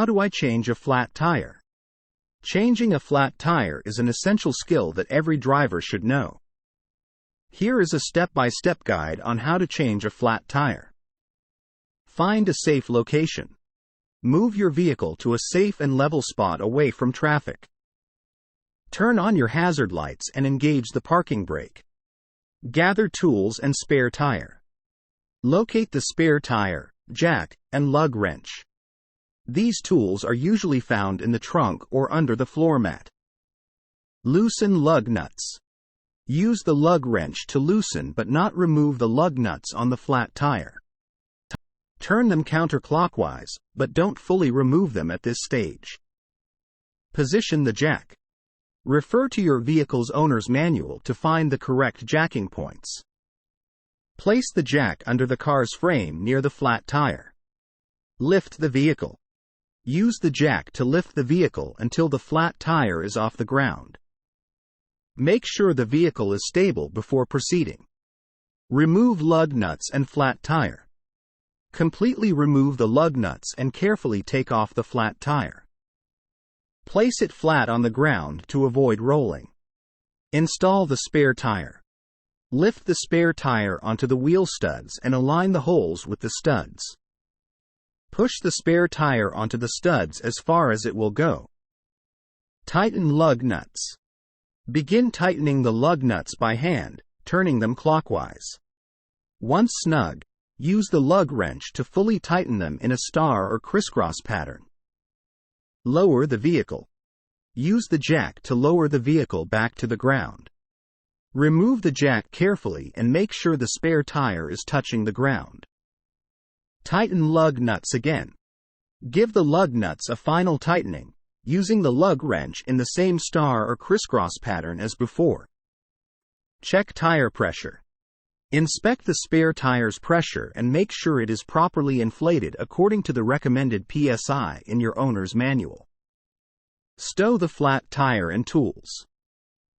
How do I change a flat tire? Changing a flat tire is an essential skill that every driver should know. Here is a step-by-step guide on how to change a flat tire. Find a safe location. Move your vehicle to a safe and level spot away from traffic. Turn on your hazard lights and engage the parking brake. Gather tools and spare tire. Locate the spare tire, jack, and lug wrench. These tools are usually found in the trunk or under the floor mat. Loosen lug nuts. Use the lug wrench to loosen but not remove the lug nuts on the flat tire. Turn them counterclockwise, but don't fully remove them at this stage. Position the jack. Refer to your vehicle's owner's manual to find the correct jacking points. Place the jack under the car's frame near the flat tire. Lift the vehicle. Use the jack to lift the vehicle until the flat tire is off the ground. Make sure the vehicle is stable before proceeding. Remove lug nuts and flat tire. Completely remove the lug nuts and carefully take off the flat tire. Place it flat on the ground to avoid rolling. Install the spare tire. Lift the spare tire onto the wheel studs and align the holes with the studs. Push the spare tire onto the studs as far as it will go. Tighten lug nuts. Begin tightening the lug nuts by hand, turning them clockwise. Once snug, use the lug wrench to fully tighten them in a star or crisscross pattern. Lower the vehicle. Use the jack to lower the vehicle back to the ground. Remove the jack carefully and make sure the spare tire is touching the ground. Tighten lug nuts again. Give the lug nuts a final tightening, using the lug wrench in the same star or crisscross pattern as before. Check tire pressure. Inspect the spare tire's pressure and make sure it is properly inflated according to the recommended PSI in your owner's manual. Stow the flat tire and tools.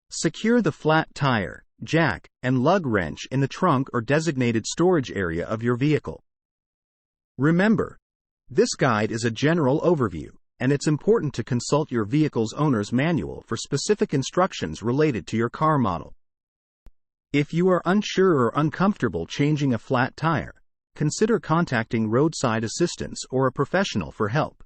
Secure the flat tire, jack, and lug wrench in the trunk or designated storage area of your vehicle. Remember, this guide is a general overview, and it's important to consult your vehicle's owner's manual for specific instructions related to your car model. If you are unsure or uncomfortable changing a flat tire, consider contacting roadside assistance or a professional for help.